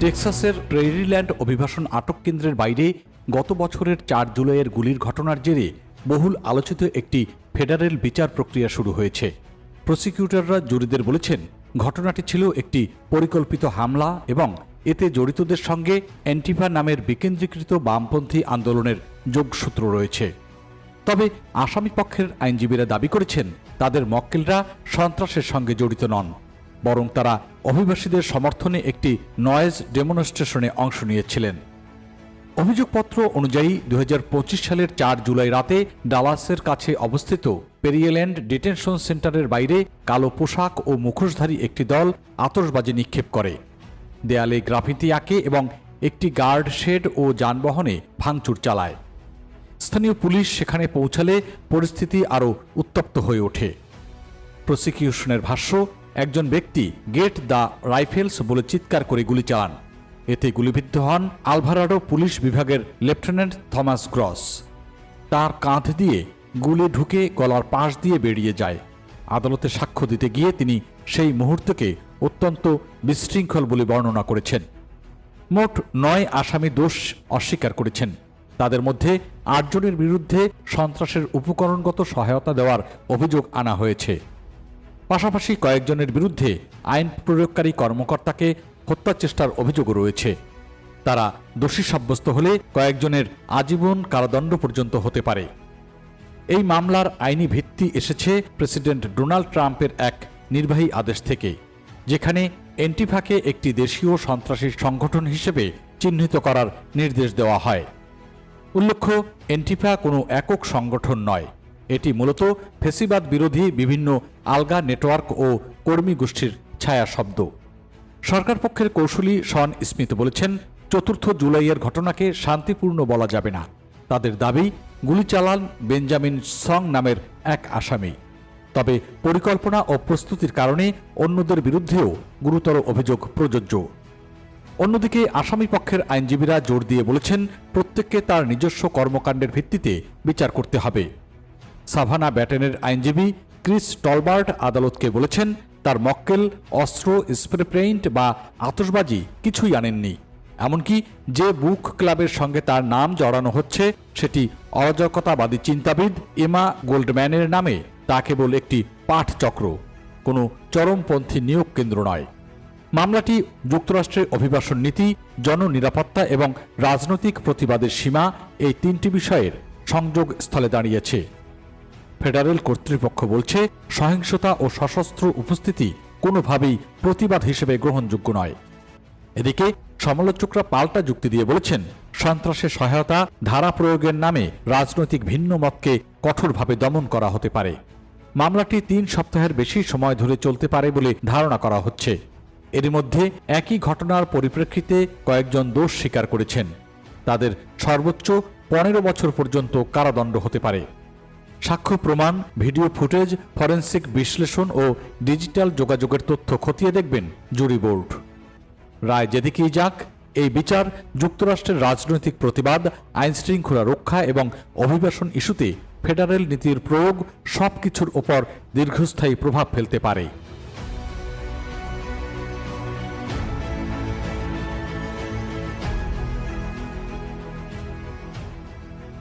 টেক্সাসের প্রেরিল্যান্ড অভিবাসন আটক কেন্দ্রের বাইরে গত বছরের ৪ জুলাইয়ের গুলির ঘটনার জেরে বহুল আলোচিত একটি ফেডারেল বিচার প্রক্রিয়া শুরু হয়েছে। প্রসিকিউটররা জুরিদের বলেছেন, ঘটনাটি ছিল একটি পরিকল্পিত হামলা এবং এতে জড়িতদের সঙ্গে অ্যান্টিফা নামের বিকেন্দ্রীকৃত বামপন্থী আন্দোলনের যোগসূত্র রয়েছে। তবে আসামি পক্ষের আইনজীবীরা দাবি করেছেন, তাদের মক্কেলরা সন্ত্রাসের সঙ্গে জড়িত নন, বরং তারা অভিবাসীদের সমর্থনে একটি নয়েজ ডেমনস্ট্রেশনে অংশ নিয়েছিলেন। অভিযোগপত্র অনুযায়ী ২০২৫ সালের ৪ জুলাই রাতে ডালাসের কাছে অবস্থিত পেরিয়েল্যান্ড ডিটেনশন সেন্টারের বাইরে কালো পোশাক ও মুখোশধারী একটি দল আতশবাজি নিক্ষেপ করে, দেয়ালে গ্রাফিতি আঁকে এবং একটি গার্ড শেড ও যানবাহনে ভাঙচুর চালায়। স্থানীয় পুলিশ সেখানে পৌঁছালে পরিস্থিতি আরও উত্তপ্ত হয়ে ওঠে। প্রসিকিউশনের ভাষ্য, একজন ব্যক্তি গেট দ্য রাইফেলস বলে চিৎকার করে গুলি চালান। এতে গুলিবিদ্ধ হন আলভারাডো পুলিশ বিভাগের লেফটেন্যান্ট থমাস গ্রস। তার কাঁধ দিয়ে গুলি ঢুকে গলার পাশ দিয়ে বেরিয়ে যায়। আদালতে সাক্ষ্য দিতে গিয়ে তিনি সেই মুহূর্তকে অত্যন্ত বিশৃঙ্খল বলে বর্ণনা করেছেন। মোট ৯ আসামি দোষ অস্বীকার করেছেন। তাদের মধ্যে ৮ জনের বিরুদ্ধে সন্ত্রাসের উপকরণগত সহায়তা দেওয়ার অভিযোগ আনা হয়েছে। পাশাপাশি কয়েকজনের বিরুদ্ধে আইন প্রয়োগকারী কর্মকর্তাকে হত্যা চেষ্টার অভিযোগও রয়েছে। তারা দোষী সাব্যস্ত হলে কয়েকজনের আজীবন কারাদণ্ড পর্যন্ত হতে পারে। এই মামলার আইনি ভিত্তি এসেছে প্রেসিডেন্ট ডোনাল্ড ট্রাম্পের এক নির্বাহী আদেশ থেকে, যেখানে অ্যান্টিফাকে একটি দেশীয় সন্ত্রাসী সংগঠন হিসেবে চিহ্নিত করার নির্দেশ দেওয়া হয়। উল্লেখ্য, অ্যান্টিফা কোনো একক সংগঠন নয়, এটি মূলত ফ্যাসিবাদ বিরোধী বিভিন্ন আলগা নেটওয়ার্ক ও কর্মী গোষ্ঠীর ছায়া শব্দ। সরকার পক্ষের কৌঁসুলি শন স্মিথ বলেছেন, ৪ জুলাইয়ের ঘটনাকে শান্তিপূর্ণ বলা যাবে না। তাদের দাবি, গুলি চালান বেঞ্জামিন সং নামের এক আসামি। তবে পরিকল্পনা ও প্রস্তুতির কারণে অন্যদের বিরুদ্ধেও গুরুতর অভিযোগ প্রযোজ্য। অন্যদিকে আসামি পক্ষের আইনজীবীরা জোর দিয়ে বলেছেন, প্রত্যেককে তার নিজস্ব কর্মকাণ্ডের ভিত্তিতে বিচার করতে হবে। সাভানা ব্যাটেনের আইনজীবী ক্রিস টলবার্ট আদালতকে বলেছেন, তার মক্কেল অস্ত্র, স্প্রে পেইন্ট বা আতশবাজি কিছুই আনেননি। এমনকি যে বুক ক্লাবের সঙ্গে তার নাম জড়ানো হচ্ছে সেটি অরাজকতাবাদী চিন্তাবিদ এমা গোল্ডম্যানের নামে, তা কেবল একটি পাঠচক্র, কোনো চরমপন্থী নিয়োগ কেন্দ্র নয়। মামলাটি যুক্তরাষ্ট্রের অভিবাসন নীতি, জননিরাপত্তা এবং রাজনৈতিক প্রতিবাদের সীমা, এই ৩টি বিষয়ের সংযোগ স্থলে দাঁড়িয়েছে। ফেডারেল কর্তৃপক্ষ বলছে, সহিংসতা ও সশস্ত্র উপস্থিতি কোনোভাবেই প্রতিবাদ হিসেবে গ্রহণযোগ্য নয়। এদিকে সমালোচকরা পাল্টা যুক্তি দিয়ে বলেছেন, সন্ত্রাসের সহায়তা ধারা প্রয়োগের নামে রাজনৈতিক ভিন্ন মতকে কঠোরভাবে দমন করা হতে পারে। মামলাটি ৩ সপ্তাহের বেশি সময় ধরে চলতে পারে বলে ধারণা করা হচ্ছে। এর মধ্যে একই ঘটনার পরিপ্রেক্ষিতে কয়েকজন দোষ স্বীকার করেছেন। তাদের সর্বোচ্চ ১৫ বছর পর্যন্ত কারাদণ্ড হতে পারে। সাক্ষ্য প্রমাণ, ভিডিও ফুটেজ, ফরেনসিক বিশ্লেষণ ও ডিজিটাল যোগাযোগের তথ্য খতিয়ে দেখবেন জুরি বোর্ড। রায় যেদিকেই যাক, এই বিচার যুক্তরাষ্ট্রের রাজনৈতিক প্রতিবাদ, আইনশৃঙ্খলা রক্ষা এবং অভিবাসন ইস্যুতে ফেডারেল নীতির প্রয়োগ সবকিছুর ওপর দীর্ঘস্থায়ী প্রভাব ফেলতে পারে।